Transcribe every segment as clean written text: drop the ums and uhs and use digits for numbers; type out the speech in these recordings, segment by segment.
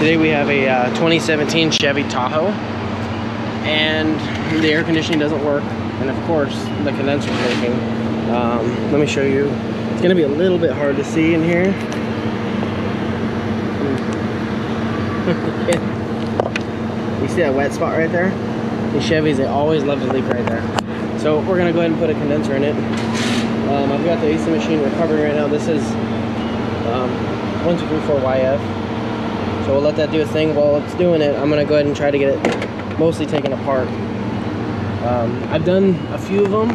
Today we have a 2017 Chevy Tahoe, and the air conditioning doesn't work, and of course the condenser is leaking. Let me show you. It's going to be a little bit hard to see in here. You see that wet spot right there? These Chevys, they always love to leak right there. So we're going to go ahead and put a condenser in it. I've got the AC machine recovering right now. This is 1234YF. So we'll let that do a thing. While it's doing it, I'm going to go ahead and try to get it mostly taken apart. I've done a few of them.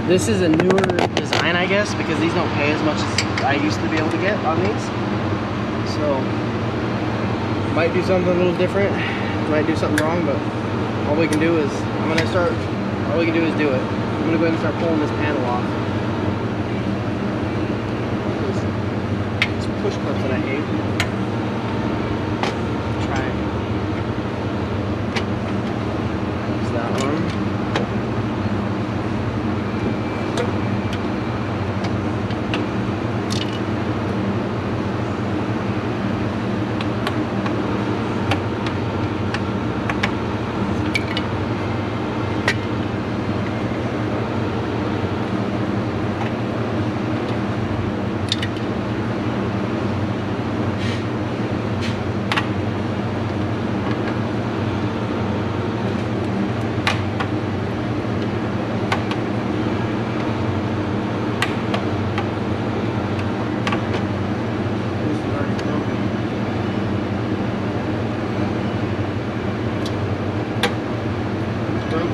This is a newer design, I guess, because these don't pay as much as I used to be able to get on these. So, might do something a little different. Might do something wrong, but all we can do is, all we can do is do it. I'm going to go ahead and start pulling this panel off. These push clips that I hate.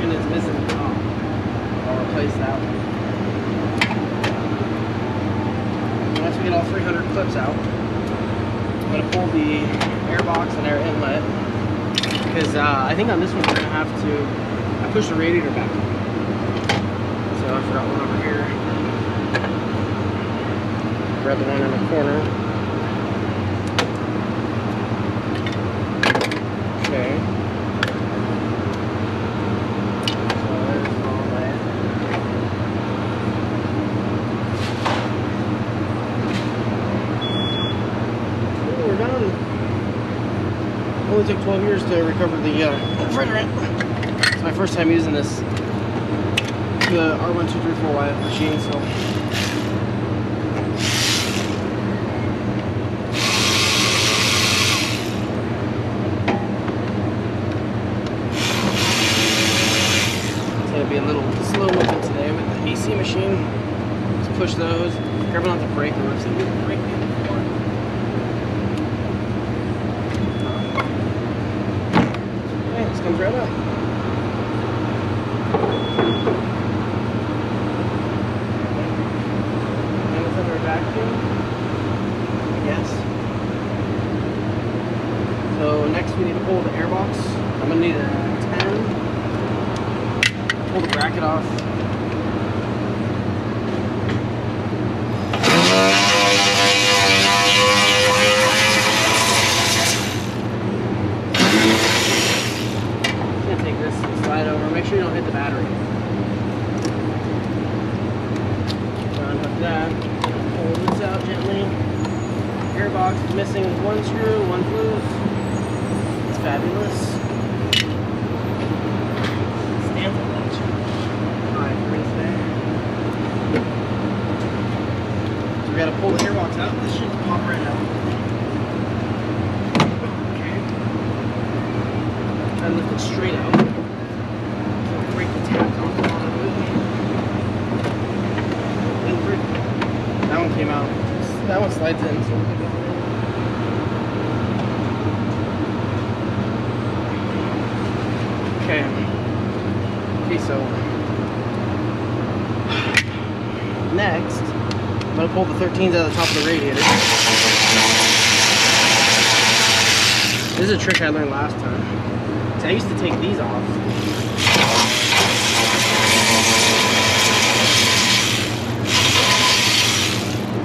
Is missing the top. I'll replace that one. Once we get all 300 clips out, I'm going to pull the air box and air inlet, because I think on this one we're going to have to, I pushed the radiator back. So I forgot one over here. Grab the one in the corner. Okay. Only took 12 years to recover the refrigerant. It's my first time using this, the R1234YF machine, so. It's going to be a little slow with it today with the AC machine. Just push those, grabbing on the brake. I've seen the brake before. Comes right up. And it's under a vacuum, I guess. So next we need to pull the air box. I'm going to need a 10. Pull the bracket off. Slide over, make sure you don't hit the battery. Unhook that, pull this out gently. Airbox is missing one screw, one loose. It's fabulous. Stands on that. Alright, we're gonna stay. So we gotta pull the airbox out. This should pop right out. Okay. And lift it straight out. Break the tabs off the bottom of it. That one came out. That one slides in, so we'll get it. Okay, so next, I'm going to pull the 13s out of the top of the radiator. This is a trick I learned last time. So I used to take these off.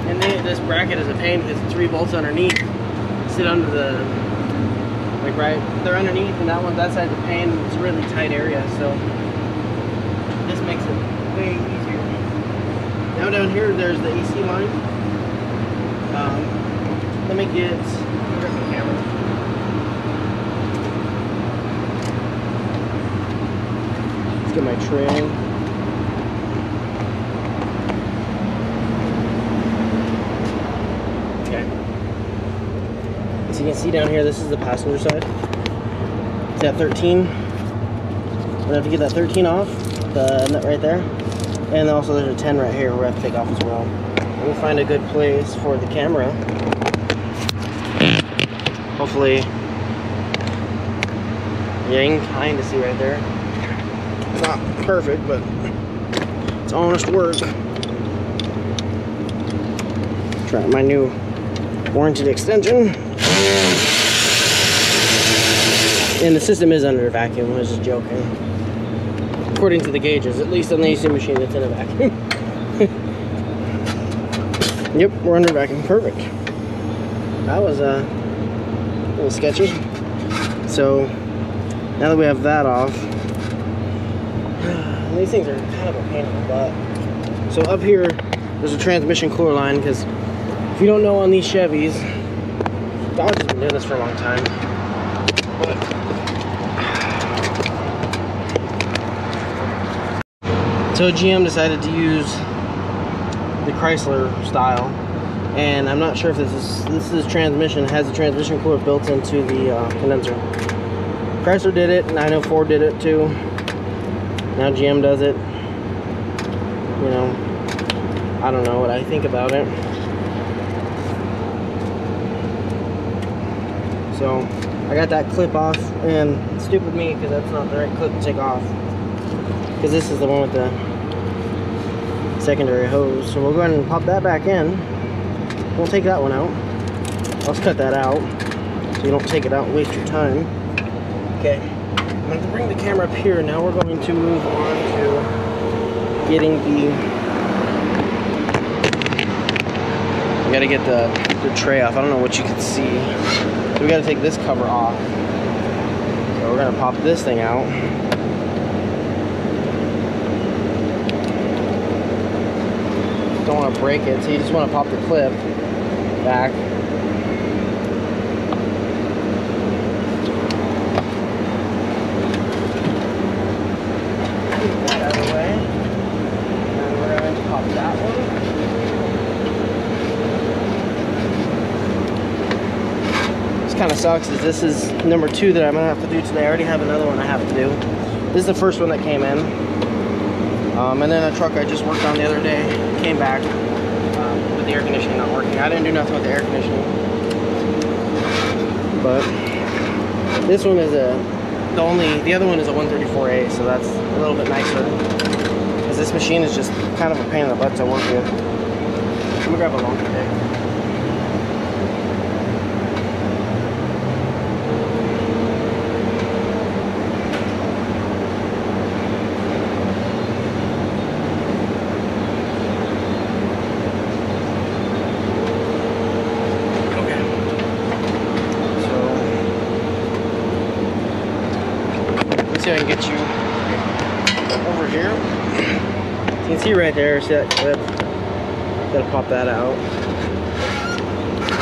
And this bracket is a pain because the 3 bolts underneath sit under the, like they're underneath, and that side's a pain. It's a really tight area, so this makes it way easier. Now down here, there's the AC line. Let me grab the camera. get my tray. Okay. As you can see down here, this is the passenger side. It's at 13. I'm gonna have to get that 13 off, the nut right there. And also there's a 10 right here where I have to take off as well. We'll find a good place for the camera. Hopefully, yeah, you can kind of see right there. It's not perfect, but it's honest work. Try my new warranted extension. And the system is under a vacuum. I was just joking. According to the gauges, at least on the AC machine, it's in a vacuum. Yep, we're under vacuum. Perfect. That was a little sketchy. So now that we have that off, these things are kind of a pain in the butt. So up here, there's a transmission cooler line, because if you don't know, on these Chevys, Dodge has been doing this for a long time. So GM decided to use the Chrysler style, and I'm not sure if this is transmission. It has a transmission cooler built into the condenser. Chrysler did it, and I know Ford did it too. Now GM does it. You know, I don't know what I think about it. So I got that clip off, and stupid me, because that's not the right clip to take off, because this is the one with the secondary hose. So we'll go ahead and pop that back in. We'll take that one out. Let's cut that out so you don't take it out and waste your time. Okay, I'm going to bring the camera up here. Now we're going to move on to getting the... We got to get the tray off. I don't know what you can see. So we got to take this cover off. So we're going to pop this thing out. Don't want to break it, so you just want to pop the clip back. Get that out of the way. And we're going to pop that one. This kind of sucks, is this is number 2 that I'm going to have to do today. I already have another one I have to do. This is the first one that came in. And then a truck I just worked on the other day came back with the air conditioning not working. I didn't do nothing with the air conditioning, but this one is the other one is a 134A, so that's a little bit nicer, because this machine is just kind of a pain in the butt to work with. I'm gonna grab a longer day. See if I can get you over here. So you can see right there, see that clip? Gotta pop that out.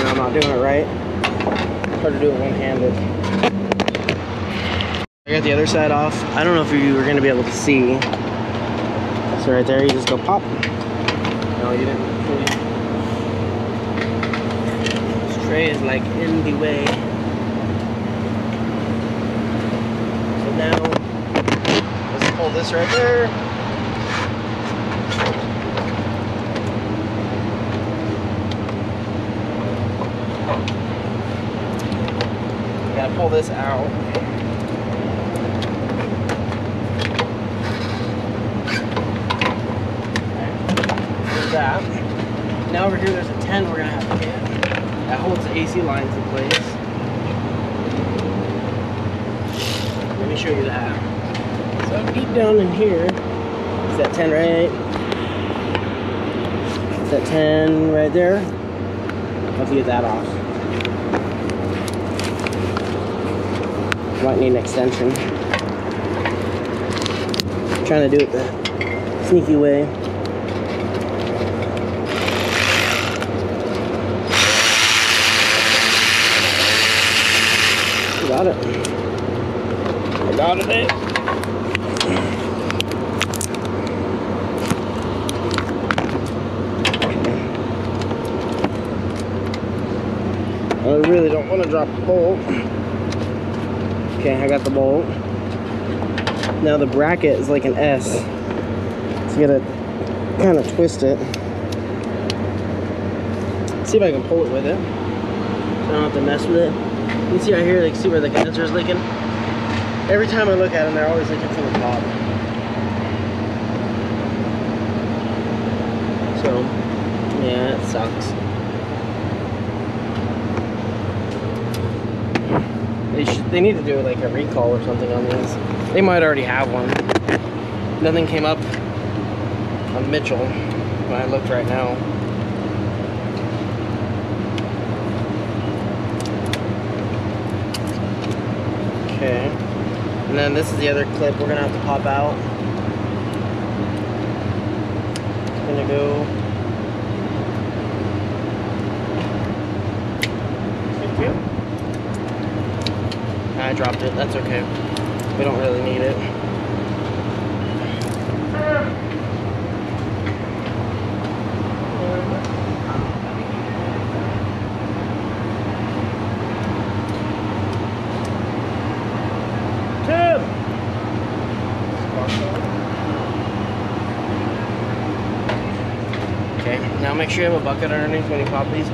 And I'm not doing it right. Hard to do it one-handed. I got the other side off. I don't know if you were gonna be able to see. So right there, you just go pop. No, you didn't. This tray is like in the way. Now, let's pull this right there. Gotta pull this out. There's that. Now over here there's a 10 we're gonna have to get. That holds the AC lines in place. Let me show you that. So deep down in here, is that 10 right? Is that 10 right there? I'll have to get that off. Might need an extension. I'm trying to do it the sneaky way. Got it. I got it. don't want to drop the bolt. Okay, I got the bolt. Now the bracket is like an S. So you gotta kind of twist it. See if I can pull it with it. So I don't have to mess with it. You can see right here, like, see where the condenser is leaking? Every time I look at them, they're always leaking from the top. So, yeah, it sucks. They need to do like a recall or something on these. They might already have one. Nothing came up on Mitchell when I looked right now. Okay. And then this is the other clip we're gonna have to pop out. It's gonna go. I dropped it, that's okay. We don't really need it. Tim! Okay, now make sure you have a bucket underneath when you pop these.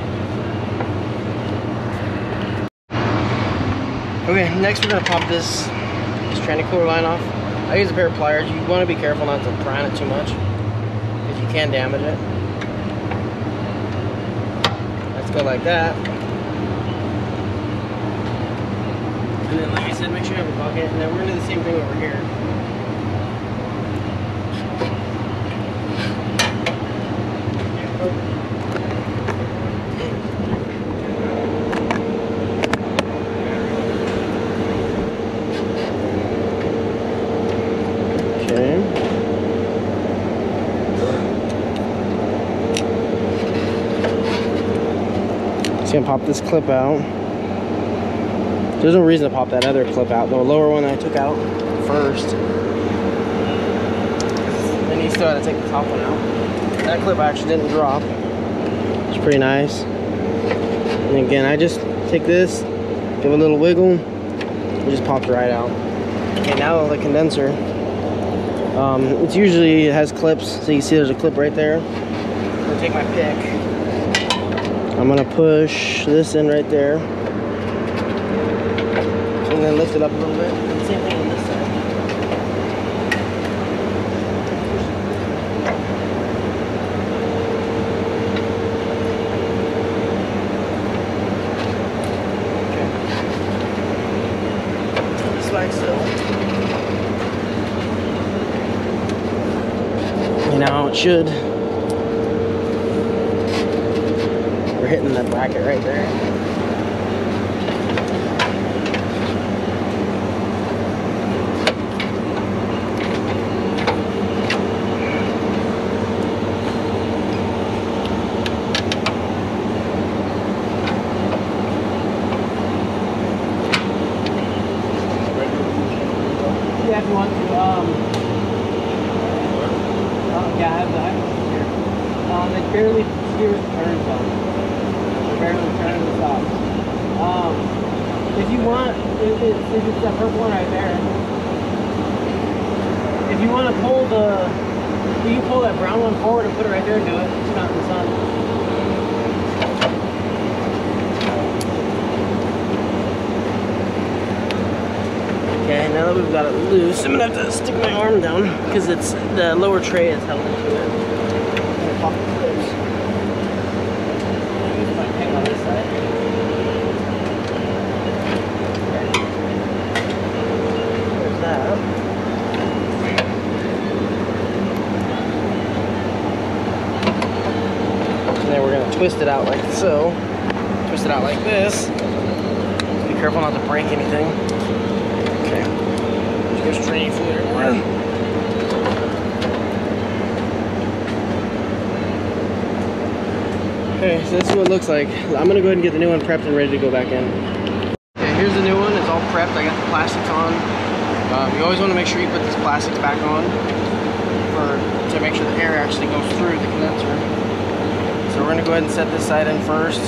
Okay, next we're gonna pop this tranny cooler line off. I use a pair of pliers. You want to be careful not to pry on it too much, because you can damage it. Let's go like that. And then, like I said, make sure you have a bucket. And then we're gonna do the same thing over here. Gonna pop this clip out. There's no reason to pop that other clip out. The lower one I took out first. Then you still had to take the top one out. That clip actually didn't drop. It's pretty nice. And again, I just take this, give a little wiggle, it just pops right out. Okay, now the condenser. It usually has clips, so you see there's a clip right there. I'm gonna take my pick. I'm gonna push this in right there, and then lift it up a little bit. And same thing on this side. Okay. Just like so. And now it should. We're hitting that bracket right there. Yeah, if you want to. Yeah, I have the here. It barely steers the turns on. Barely turn the stops. If you want, if it's that purple one right there, if you want to pull you can pull that brown one forward and put it right there and do it. It's not in the sun. Okay, now that we've got it loose, I'm gonna have to stick my arm down because it's the lower tray is held into it. I'm gonna pop the clips. On this side. There's that. And then we're going to twist it out like so. Twist it out like this. Be careful not to break anything. Okay. There's training fluid everywhere. Okay, so this is what it looks like. I'm gonna go ahead and get the new one prepped and ready to go back in. Okay, here's the new one. It's all prepped. I got the plastics on. You always want to make sure you put this plastics back on to make sure the air actually goes through the condenser. So we're gonna go ahead and set this side in first.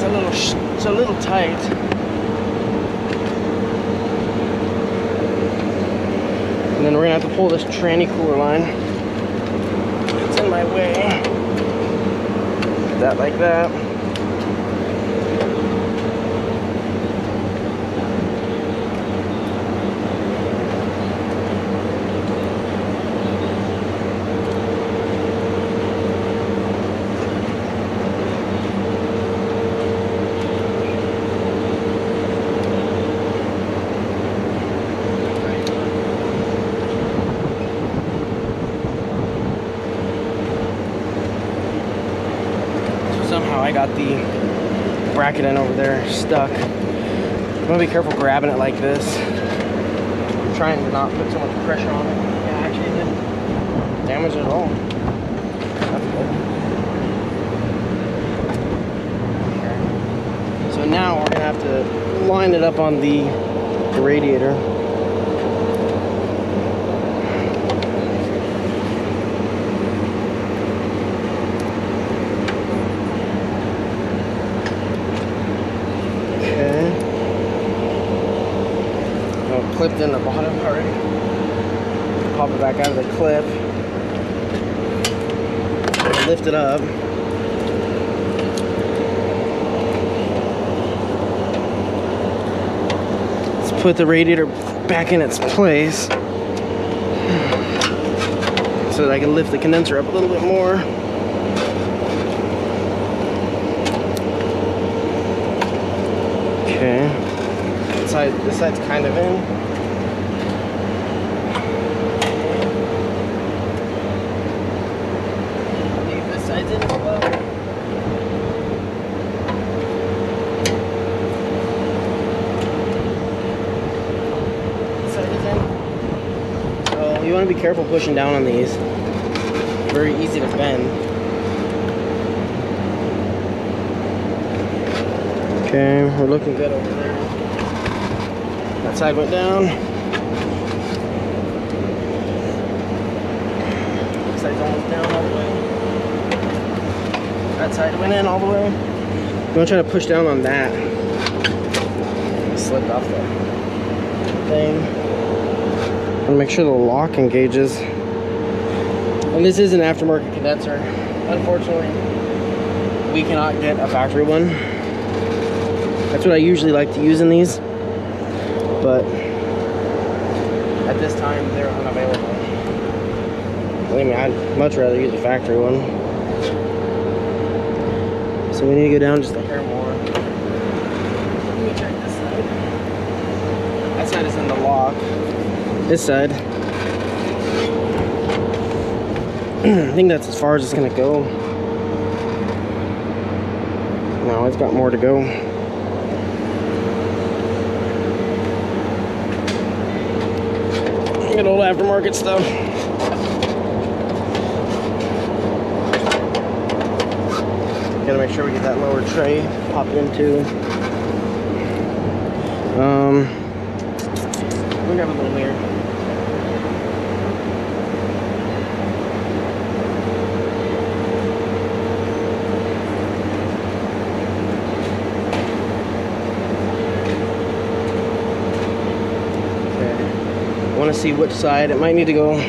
Set it's a little tight. And then we're gonna have to pull this tranny cooler line. It's in my way. That like that. Somehow I got the bracket in over there stuck. I'm gonna be careful grabbing it like this. I'm trying to not put so much pressure on it. Yeah, actually it didn't damage it at all. That's good. Okay. So now we're gonna have to line it up on the radiator. Clipped in the bottom already. Pop it back out of the clip. Lift it up. Let's put the radiator back in its place so that I can lift the condenser up a little bit more. Okay. This side's kind of in. This side's in as well. This side is in. So you want to be careful pushing down on these. Very easy to bend. Okay, we're looking good over there. That side went down. This side's almost down all the way. That side went in all the way. I'm gonna try to push down on that. I slipped off the thing. I'm gonna make sure the lock engages. And this is an aftermarket condenser. Unfortunately, we cannot get a factory one. That's what I usually like to use in these. But at this time, they're unavailable. Believe me, I'd much rather use a factory one. So we need to go down just a hair more. Let me check this side. That side is in the lock. This side, I think that's as far as it's gonna go. No, it's got more to go. Good old aftermarket stuff. Gotta make sure we get that lower tray popped into. We got a little mirror. Want to see which side it might need to go.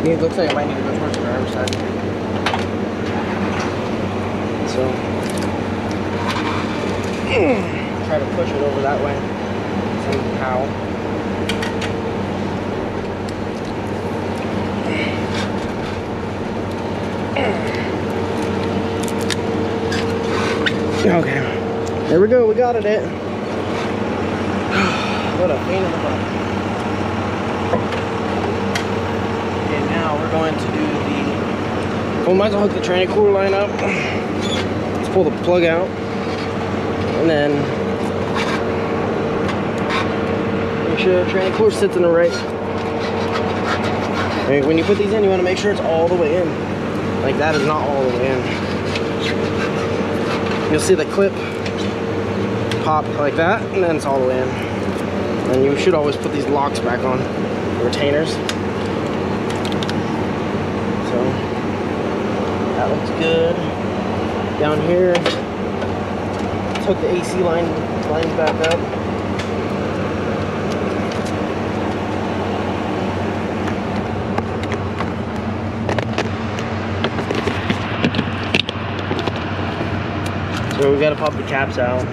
It looks like it might need to go towards the driver's side. So try to push it over that way somehow. Okay, there we go. We got it. What a pain in the butt. Okay, now we're going to do the... We might as well hook the tranny cooler line up. Let's pull the plug out. And then... make sure the tranny cooler sits in the right... Okay, when you put these in, you want to make sure it's all the way in. Like that is not all the way in. You'll see the clip pop like that, and then it's all the way in. And you should always put these locks back on, the retainers. So that looks good. Down here, took the AC lines back up. So we gotta pop the caps out.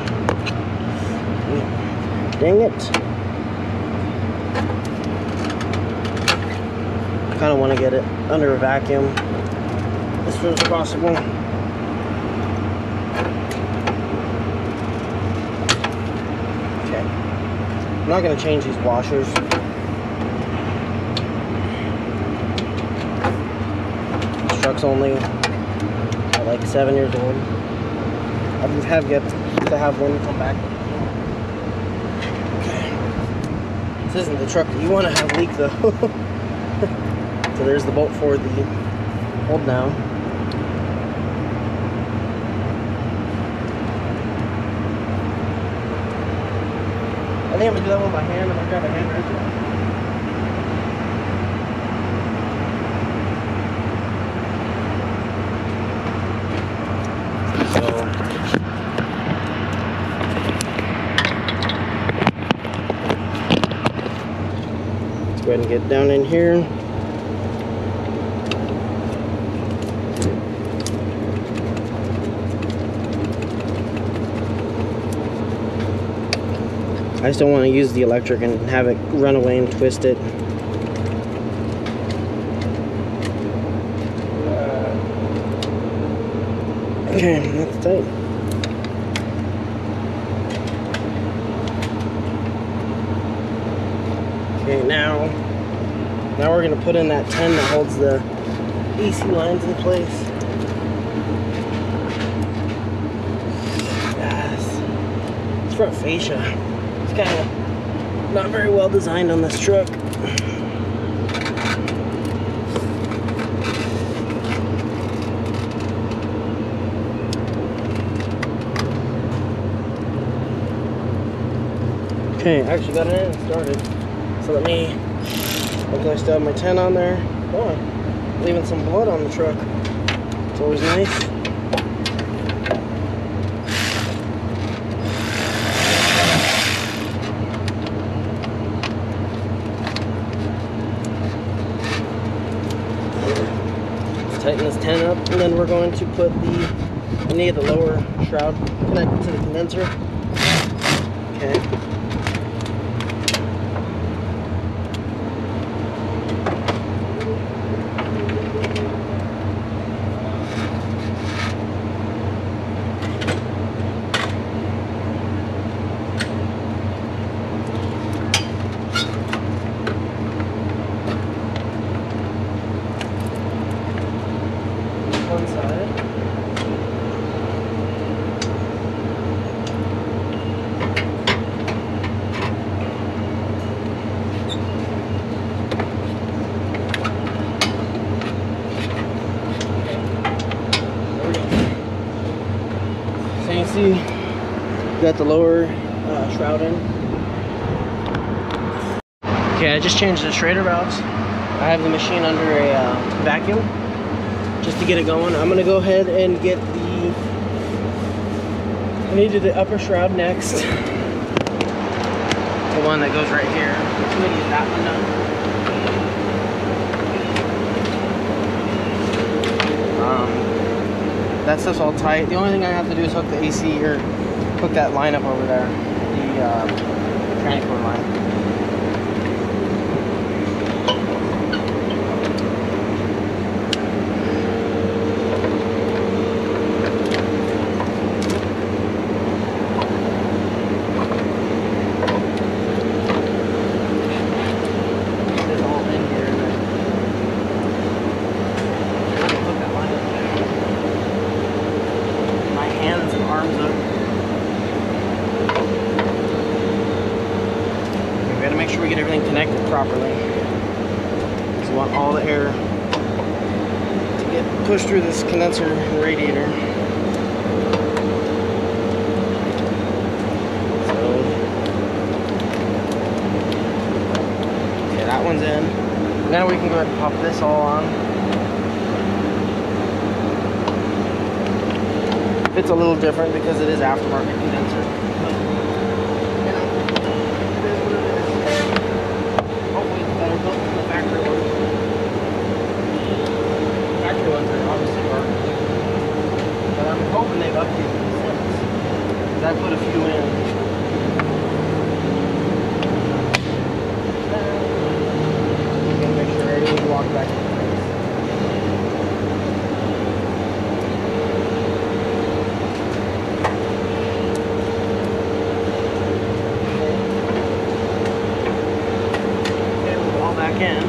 Dang it. I kinda wanna get it under a vacuum as soon as possible. Okay. I'm not gonna change these washers. This truck's only like 7 years old. I have yet to have one come back. Okay. This isn't the truck that you want to have leak though. So there's the bolt for the hold down. I think I'm gonna do that one by hand. I'm gonna grab a hand wrench. Go ahead and get down in here. I just don't want to use the electric and have it run away and twist it. Okay, that's tight. Okay, now we're gonna put in that 10 that holds the AC lines in place. Yes. This front fascia, it's kind of not very well designed on this truck. Okay, I actually got it in and started. So let me, hopefully I still have my 10 on there. Oh, I'm leaving some blood on the truck. It's always nice. Let's tighten this 10 up, and then we're going to put I need the lower shroud connected to the condenser. Okay. One side. So you see, got the lower shroud in. Okay, I just changed the Schrader valves. I have the machine under a vacuum just to get it going. I'm gonna go ahead and get I need to do the upper shroud next. The one that goes right here. I'm gonna get that one done. That stuff's all tight. The only thing I have to do is hook the AC or hook that line up over there. The tranny cord line. Make sure we get everything connected properly. Because we want all the air to get pushed through this condenser and radiator. So, okay, that one's in. Now we can go ahead and pop this all on. It's a little different because it is aftermarket condenser. But, you know, it is what it is. Hopefully it's better built than the factory ones. Factory ones are obviously garbage. But I'm hoping they've updated these things. Because I put a few in. I'm gonna make sure everything walks back into place. In.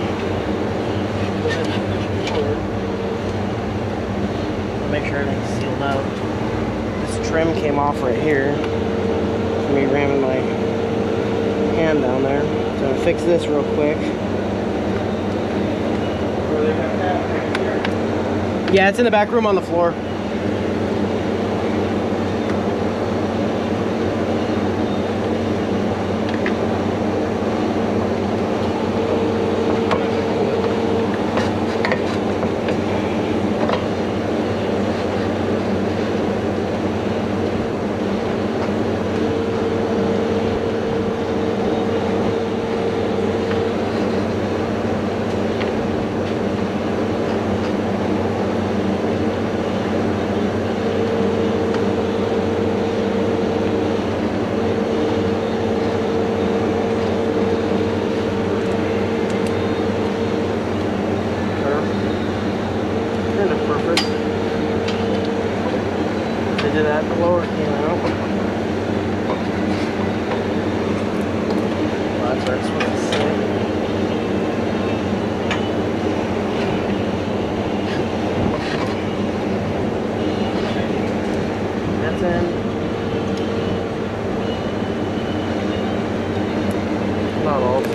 Make sure everything's sealed out. This trim came off right here from me ramming my hand down there. So I'm gonna fix this real quick. Yeah, it's in the back room on the floor. That the lower came out. Well, that's where it's supposed to sit. That's in. Not all too.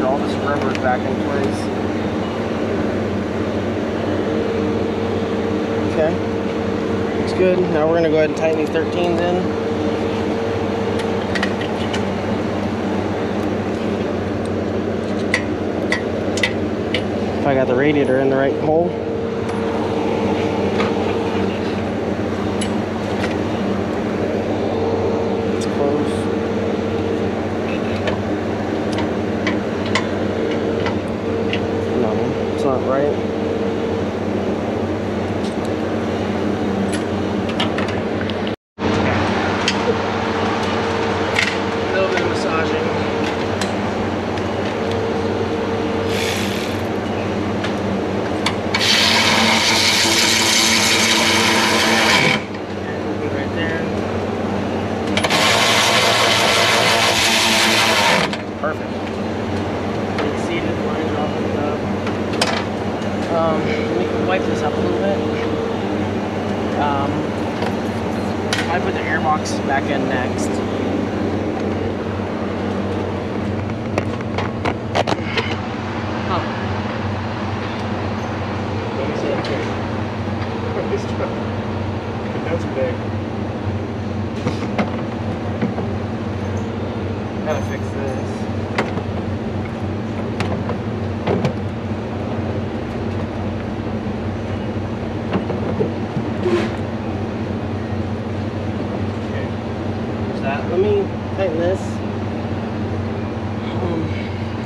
All this rubber is back in place. Okay, looks good. Now we're going to go ahead and tighten these 13s in. If I got the radiator in the right hole. It's close. It's not right. A little bit of massaging. Right there. Perfect. Seated, lines off the top. Let me wipe this up a little bit. I put the airbox back in next. Huh. Let me see that trick. That's big. Gotta fix this. Let me tighten this.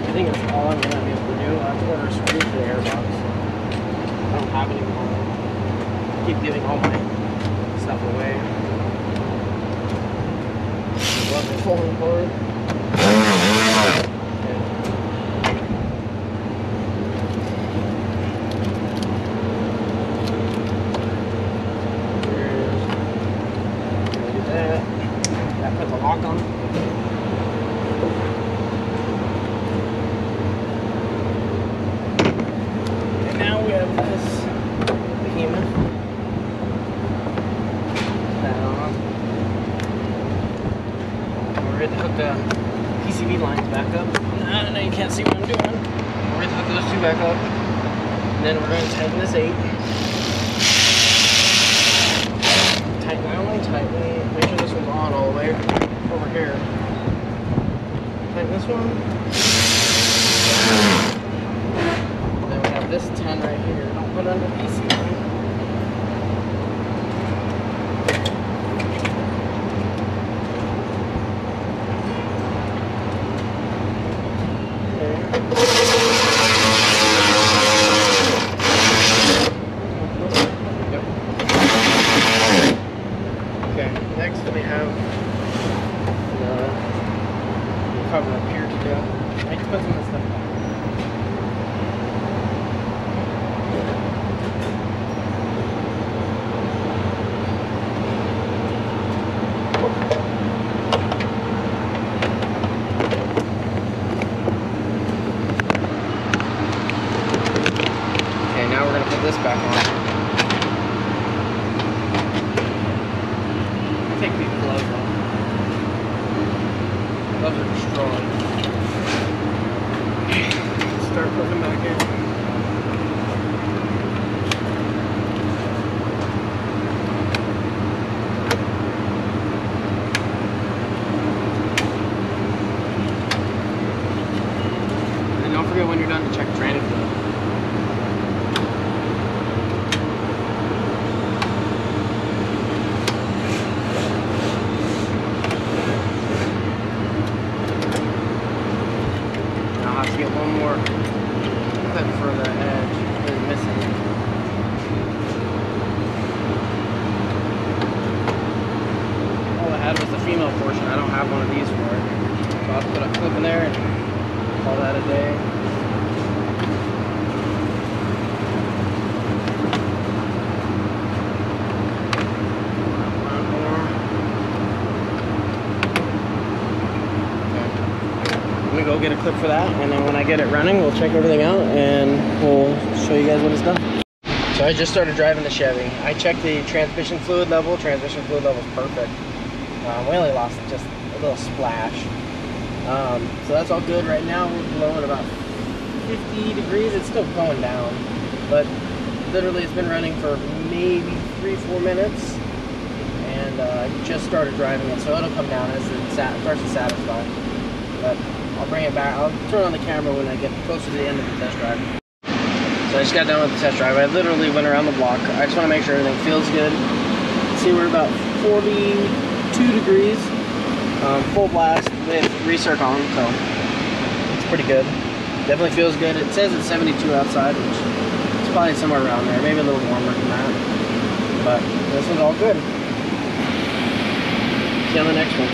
I think it's all I'm going to be able to do. I have to order a screw for the airbox. I don't have any more. I keep giving all my stuff away. Love it falling apart. Put the lock on. And now we have this behemoth. That on. We're ready to hook the PCB lines back up. I know you can't see what I'm doing. We're ready to hook those two back up. And then we're going to tighten this 8. over here. Tighten this one. Then we have this 10 right here. Don't put it under PC. Okay, next we have the cover up here to do. I need to put some of this stuff back. Okay, now we're going to put this back on. Take these gloves off. Gloves are destroyed. Start putting them back in. And don't forget when you're done to check training fluid. I'll have to get one more clip for the edge. It's missing. All I had was the female portion. I don't have one of these for it. So I'll have to put a clip in there and call that a day. I'm gonna go get a clip for that, and then when I get it running, we'll check everything out and we'll show you guys what it's done. So I just started driving the Chevy. I checked the transmission fluid level. Transmission fluid level is perfect. We only lost just a little splash. So that's all good right now. We're below at about 50 degrees. It's still going down, but literally it's been running for maybe 3-4 minutes, and I just started driving it, so it'll come down as it starts to satisfy. But I'll bring it back. I'll turn on the camera when I get closer to the end of the test drive. So I just got done with the test drive. I literally went around the block. I just want to make sure everything feels good. See, we're about 42 degrees, full blast with recirc on, so it's pretty good. Definitely feels good. It says it's 72 outside, which is probably somewhere around there, maybe a little warmer than that. But this one's all good. See you on the next one.